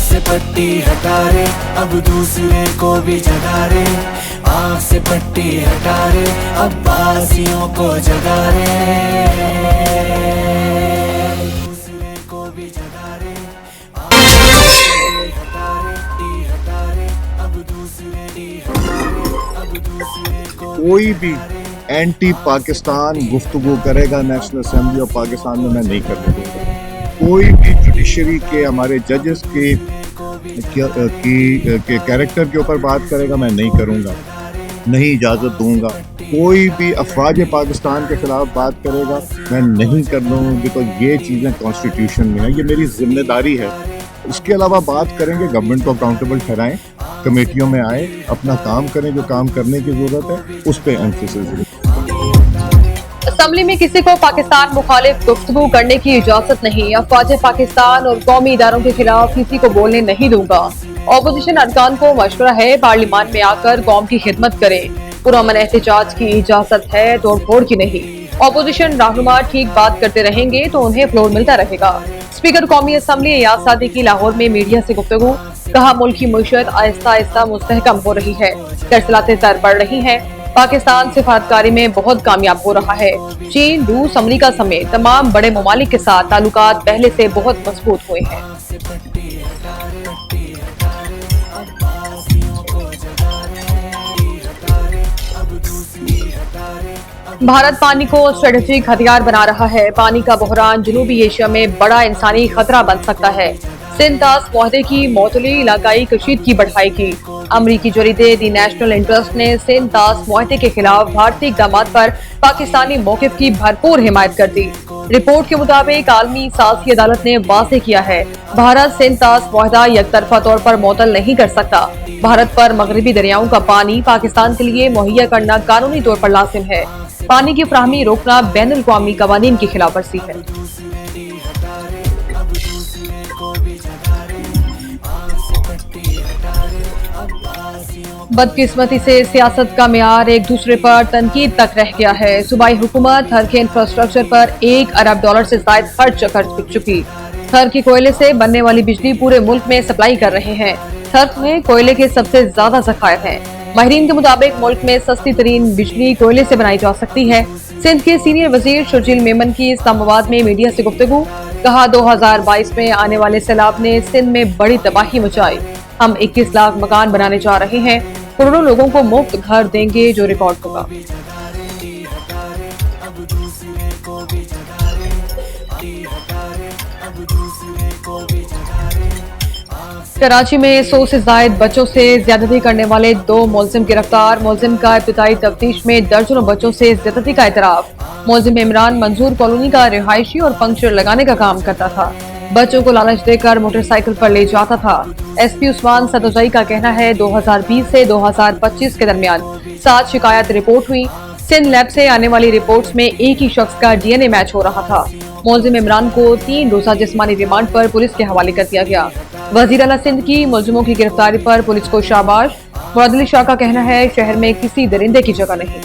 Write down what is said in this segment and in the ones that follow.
से पट्टी हटा रे, अब दूसरे को भी जगा रे। आँख से पट्टी हटा रे, अब बासियों को जगा रे। दूसरे को भी जगा रे, आँख से पट्टी हटा रे, अब दूसरे को। कोई भी एंटी पाकिस्तान गुफ्तगू करेगा नेशनल असेंबली ऑफ पाकिस्तान में, मैं नहीं करने दूंगा। कोई भी जुडिशरी के हमारे जजेस के कैरेक्टर के ऊपर बात करेगा, मैं नहीं करूंगा, नहीं इजाज़त दूंगा। कोई भी अफवाज पाकिस्तान के खिलाफ बात करेगा, मैं नहीं कर लूँगा, बिकॉज ये चीज़ें कॉन्स्टिट्यूशन में है, ये मेरी जिम्मेदारी है। इसके अलावा बात करेंगे, गवर्नमेंट को अकाउंटेबल ठहराएं, कमेटियों में आए, अपना काम करें, जो काम करने की ज़रूरत है उस पर एम्फेसिस है। असेंबली में किसी को पाकिस्तान मुखालिफ गुफ्तगू करने की इजाजत नहीं। अफवाज पाकिस्तान और कौमी इदारों के खिलाफ किसी को बोलने नहीं दूंगा। ऑपोजिशन अरकान को मशवरा है, पार्लियामान में आकर कौम की खिदमत करें। पुरअमन एहतजाज की इजाजत है, तोड़ फोड़ की नहीं। ऑपोजिशन रहनुमा ठीक बात करते रहेंगे तो उन्हें फ्लोर मिलता रहेगा। स्पीकर कौमी असेंबली एयाज सादिकी लाहौर में मीडिया से गुफ्तगू, कहा मुल्क की मुईशत आहिस्ता आहिस्ता मुस्तहकम हो रही है, तरसलातें तर बढ़ रही हैं, पाकिस्तान सिफारतकारी में बहुत कामयाब हो रहा है। चीन, रूस, अमरीका समेत तमाम बड़े ममालिक के साथ ताल्लुकात पहले से बहुत मजबूत हुए हैं। भारत पानी को स्ट्रेटेजिक हथियार बना रहा है। पानी का बहरान जनूबी एशिया में बड़ा इंसानी खतरा बन सकता है। सिंध तास मुआहदे की मौतली इलाकाई कशीदगी बढ़ाएगी। अमरीकी जरीदे दी नेशनल इंटरेस्ट ने सिंध तास मुआहदे के खिलाफ भारतीय इक़दामात पर पाकिस्तानी मौक़िफ़ की भरपूर हिमायत कर दी। रिपोर्ट के मुताबिक आलमी सालसी अदालत ने वाज़ेह किया है, भारत सिंध तास मुआहदा यकतरफा तौर पर मुअत्तल नहीं कर सकता। भारत पर मगरबी दरियाओं का पानी पाकिस्तान के लिए मुहैया करना कानूनी तौर पर लाजिम है। पानी की फराहमी रोकना बैनुल अक़वामी कवानीन की खिलाफ वर्जी है। बदकिस्मती से सियासत का मियार एक दूसरे पर तनकीद तक रह गया है। सूबाई हुकूमत थर के इंफ्रास्ट्रक्चर पर $1 अरब से ज़ायद खर्च कर चुकी। थर के कोयले से बनने वाली बिजली पूरे मुल्क में सप्लाई कर रहे हैं। थर में कोयले के सबसे ज्यादा ज़खायर हैं। माहिरीन के मुताबिक मुल्क में सस्ती तरीन बिजली कोयले से बनाई जा सकती है। सिंध के सीनियर वजीर शर्जील मेमन की इस्लामाबाद में मीडिया से गुफ्तगू, कहा 2022 में आने वाले सैलाब ने सिंध में बड़ी तबाही मचाई। हम 21 लाख मकान बनाने जा रहे हैं, करोड़ों लोगों को मुफ्त घर देंगे, जो रिकॉर्ड होगा। कराची में 100 से जायद बच्चों से ज्यादती करने वाले 2 मुलजिम गिरफ्तार। मुलजिम का इब्तिदाई तफ्तीश में दर्जनों बच्चों से ज्यादती का इतराफ। मुलजिम इमरान मंजूर कॉलोनी का रिहायशी और पंक्चर लगाने का काम करता था। बच्चों को लालच देकर मोटरसाइकिल पर ले जाता था। एसपी उस्मान सदोजाई का कहना है 2020 से 2025 के दरमियान 7 शिकायत रिपोर्ट हुई। सिंध लैब से आने वाली रिपोर्ट्स में एक ही शख्स का डीएनए मैच हो रहा था। मुलजिम इमरान को 3 रोजा जिस्मानी रिमांड पर पुलिस के हवाले कर दिया गया। वजीर आला सिंध की मुलजिमों की गिरफ्तारी पर पुलिस को शाबाश। मुराद अली शाह का कहना है शहर में किसी दरिंदे की जगह नहीं।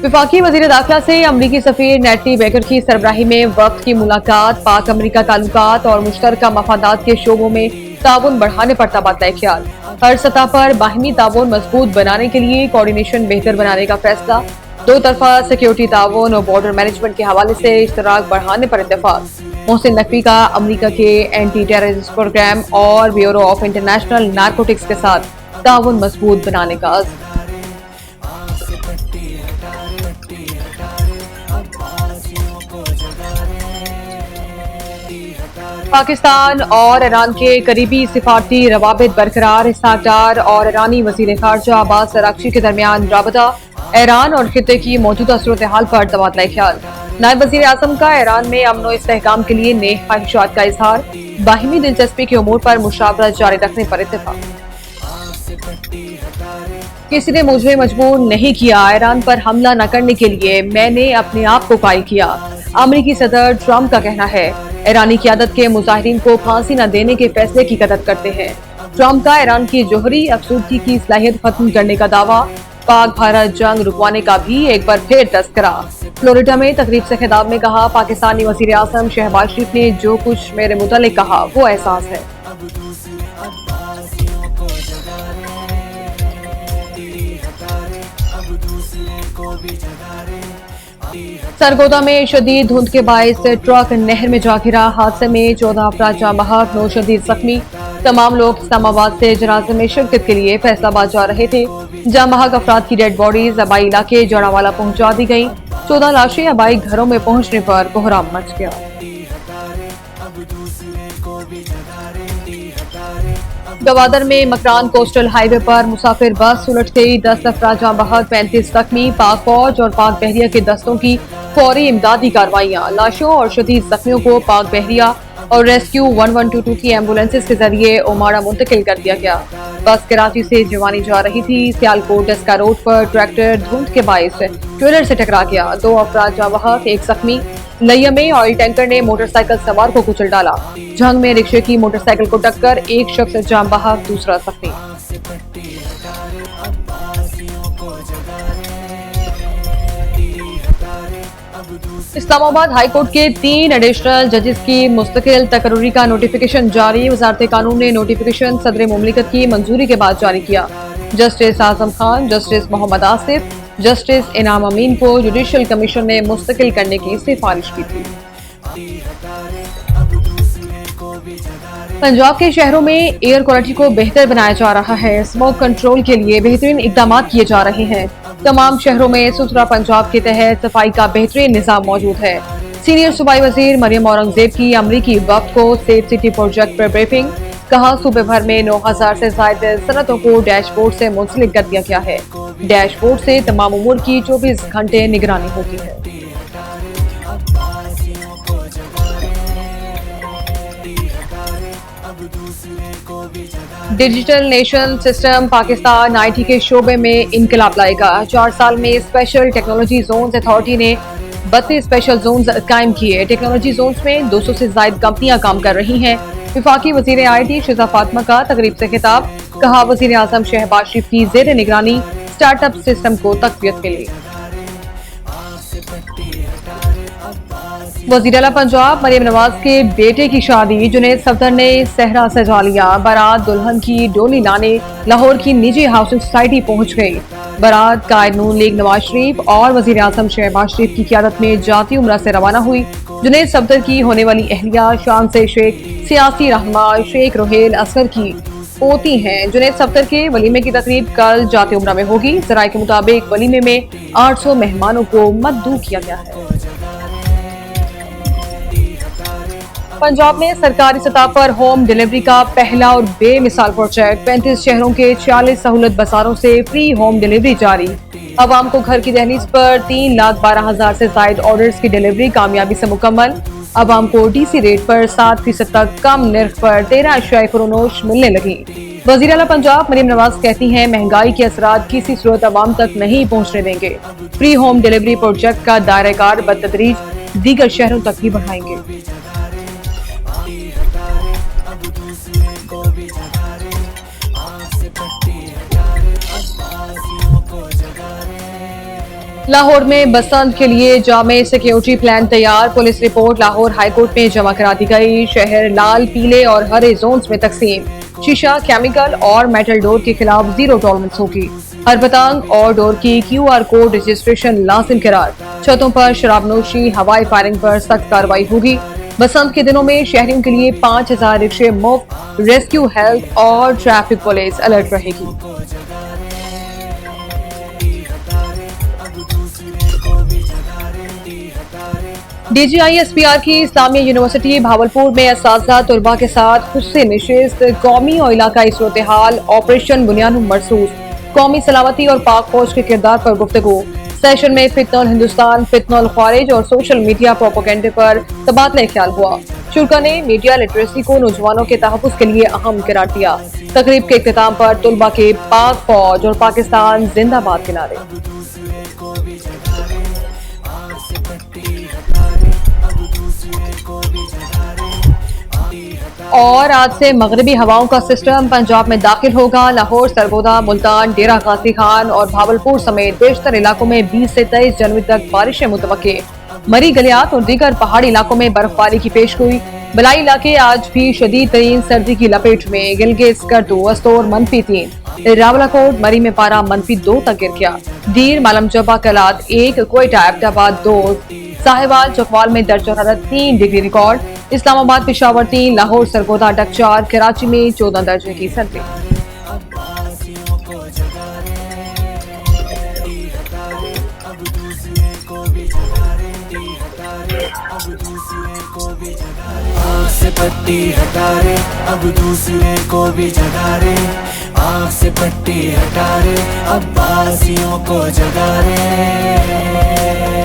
वफाकी वजीर दाखिला से अमरीकी सफीर नेटी बेकर की सरबराही में वक्त की मुलाकात। पाक अमरीका ताल्लुकात और मुश्तरका मफादात के शोबों में ताउन बढ़ाने पर तबादला ख्याल। हर सतह पर बाहिमी ताउन मजबूत बनाने के लिए कोऑर्डिनेशन बेहतर बनाने का फैसला। 2 तरफा सिक्योरिटी ताउन और बॉर्डर मैनेजमेंट के हवाले से इश्तराक बढ़ाने पर इत्तेफाक। मोहसिन नकवी का अमरीका के एंटी टेररिस्ट प्रोग्राम और ब्यूरो ऑफ इंटरनेशनल नारकोटिक्स के साथ ताउन मजबूत बनाने का अज़्म। पाकिस्तान और ईरान के करीबी सिफारती रवाबित बरकरार। इसहाक डार और ईरानी वज़ीर ख़ारजा अब्बास अराग़ची के दरमियान राबता। ईरान और खित्ते की मौजूदा सूरत हाल पर तबादला ख्याल। नायब वज़ीर आज़म का ईरान में अमन व इस्तेहकाम के लिए नेक ख्वाहिशात का इजहार। बाहिमी दिलचस्पी के उमूर पर मुशावरत जारी रखने पर इत्तेफाक। किसी ने मुझे मजबूर नहीं किया ईरान पर हमला न करने के लिए, मैंने अपने आप को कायल किया। अमरीकी सदर ट्रंप का कहना है ईरानी क़यादत के मुजाहिरीन को फांसी न देने के फैसले की कदर करते हैं। ट्रंप का ईरान की जोहरी अफसुदगी की सलाहियत खत्म करने का दावा। पाक भारत जंग रुकवाने का भी एक बार फिर तस्करा। फ्लोरिडा में तकरीब से खिताब में कहा, पाकिस्तानी वजीर आजम शहबाज शरीफ ने जो कुछ मेरे मुतालिक कहा वो एहसास है। सरगोदा में शदीद धुंध के बायस ट्रक नहर में जा गिरा। हादसे में 14 अफराद जाँ बहक, 9 शदीद जख्मी। तमाम लोग इस्लामाबाद से जनाजे में शिरकत के लिए फैसलाबाद जा रहे थे। जाँ बहक अफराद की डेड बॉडीज अबाई इलाके जड़ावाला पहुंचा दी गयी। 14 लाशें अबाई घरों में पहुंचने पर कोहराम मच गया। गवादर में मकरान कोस्टल हाईवे पर मुसाफिर बस उलट गई। 10 अफराद जाँ बहक, 35 जख्मी। पाक फौज और पाक बहरिया के दस्तों की फौरी इमदादी कार्रवाइयां। लाशों और शदीद जख्मियों को पाक बहरिया और रेस्क्यू 1122 की एम्बुलेंसेज के जरिए ओमाड़ा मुंतकिल कर दिया गया। बस कराची से जवानी जा रही थी। सियालकोट डस्का रोड पर ट्रैक्टर धुंध के बायस ट्रेलर से टकरा गया। 2 अफराद जाँ बहक, 1 जख्मी। लैया में ऑयल टैंकर ने मोटरसाइकिल सवार को कुचल डाला। झंग में रिक्शे की मोटरसाइकिल को टक्कर, 1 शख्स जाँ बहक, दूसरा जख्मी। इस्लामाबाद हाई कोर्ट के 3 एडिशनल जजेस की मुस्तकिल तकर्री का नोटिफिकेशन जारी। वजारत कानून ने नोटिफिकेशन सदर मुमलिकत की मंजूरी के बाद जारी किया। Justice Azam Khan, justice Mohammad Asif, justice इनाम अमीन को जुडिशल कमीशन ने मुस्तकिल करने की सिफारिश की थी। पंजाब के शहरों में एयर क्वालिटी को बेहतर बनाया जा रहा है। स्मोक कंट्रोल के लिए बेहतरीन इकदाम किए जा रहे हैं। तमाम शहरों में सुथरा पंजाब के तहत सफाई का बेहतरीन निजाम मौजूद है। सीनियर सूबाई वजीर मरियम औरंगजेब की अमरीकी वक्त को सेफ सिटी प्रोजेक्ट पर ब्रीफिंग। कहा, सूबे भर में 9000 से ज्यादा सनतों को डैशबोर्ड से मुंसलिक कर दिया गया है। डैशबोर्ड से तमाम उमूर की 24 घंटे निगरानी होती है। Digital nation system Pakistan IT के शोबे में इनकलाब लाएगा। 4 साल में स्पेशल टेक्नोलॉजी जोन्स अथॉरिटी ने 32 स्पेशल जोन्स कायम किए। टेक्नोलॉजी जोन्स में 200 से ज्यादा कंपनियां काम कर रही हैं। विफाकी वजीर IT शिजा फातिमा का तकरीब से खिताब। कहा, वजीर आजम शहबाज शरीफ की जेर निगरानी स्टार्टअप सिस्टम को तकवीत मिली। वज़ीर आला पंजाब मरियम नवाज के बेटे की शादी जुनैद सफदर ने सहरा सजा लिया। बारात दुल्हन की डोली लाने लाहौर की निजी हाउसिंग सोसाइटी पहुंच गई। बारात कायद नून लीग नवाज शरीफ और वज़ीर आज़म शहबाज शरीफ की क़ियादत में जाती उम्रा से रवाना हुई। जुनैद सफदर की होने वाली अहलिया शान से शेख सियासी रहनुमा शेख रोहेल असगर की पोती हैं। जुनैद सफदर के वलीमे की तकरीब कल जाती उम्रा में होगी। ज़राए के मुताबिक वलीमे में 800 मेहमानों को मद्दू किया गया है। पंजाब में सरकारी सतह पर होम डिलीवरी का पहला और बेमिसाल प्रोजेक्ट। 35 शहरों के 40 सहूलत बाजारों से फ्री होम डिलीवरी जारी। अवाम को घर की दहलीज पर 3,12,000 से ज्यादा ऑर्डर्स की डिलीवरी कामयाबी से मुकम्मल। अवाम को DC रेट पर 7% तक कम निर्ख पर 13 नोश मिलने लगी। वज़ीर आला पंजाब मरियम नवाज कहती हैं, महंगाई के असरात किसी सूरत अवाम तक नहीं पहुँचने देंगे। फ्री होम डिलीवरी प्रोजेक्ट का दायरेकार बतदरीज दीगर शहरों तक भी बढ़ाएंगे। लाहौर में बसंत के लिए जामे सिक्योरिटी प्लान तैयार। पुलिस रिपोर्ट लाहौर हाईकोर्ट में जमा करा दी गई। शहर लाल, पीले और हरे जोन्स में तकसीम। शीशा, केमिकल और मेटल डोर के खिलाफ 0 टॉलरेंस होगी। हर पतंग और डोर की QR कोड रजिस्ट्रेशन लाजिम करार। छतों पर शराबनोशी, हवाई फायरिंग पर सख्त कार्रवाई होगी। बसंत के दिनों में शहरियों के लिए 5000 रिक्शे मुफ्त। रेस्क्यू, हेल्थ और ट्रैफिक पुलिस अलर्ट रहेगी। DGISPR की इस्लामिया यूनिवर्सिटी भावलपुर में असातिज़ा तलबा के साथ खुस्से निशिस्त। कौमी और इलाकाई सूरत हाल, ऑपरेशन बुनियाद मरसूस, कौमी सलामती और पाक फौज के किरदार पर गुफ्तगू। सेशन में फितनल हिंदुस्तान, फितनल ख्वारिज और सोशल मीडिया प्रोपेगेंडे पर तबादला ख्याल हुआ। शुरा ने मीडिया लिटरेसी को नौजवानों के तहफ़्फ़ुज़ के लिए अहम करार दिया। तकरीब के इख्तिताम पर तलबा के पाक फौज और पाकिस्तान जिंदाबाद के नारे। اور آج سے مغربی ہواؤں کا سسٹم پنجاب میں داخل ہوگا. لاہور، سرگودا، ملتان، ڈیرہ غازی خان اور بھاولپور سمیت بیشتر علاقوں میں 20 سے 23 جنوری تک بارشیں متوقع. مری گلیات اور دیگر پہاڑی علاقوں میں برف باری کی پیشگوئی. بلائی علاقے آج بھی شدید ترین سردی کی لپیٹ میں. گلگت، اسکردو، استور -3، راولاکوٹ، مری میں پارہ -2 تک گر گیا. دیر، مالم جبہ، کلات 1، کوئٹہ، ایبٹ آباد 2، ساہیوال، چکوال میں درجہ حرارت 3 ڈگری ریکارڈ. اسلام آباد، پشاور 3، لاہور، سرگودا، ڈک 4، کراچی میں 14 درجے کی سردی. عباسیوں کو جگا رے ہٹا رے اب دوسرے کو بھی جگا رے ہٹا رے اب دوسرے کو بھی جگا رے. آنکھ سے پٹی ہٹا رے اب دوسرے کو بھی جگا رے. آنکھ سے پٹی ہٹا رے عباسیوں کو جگا رے.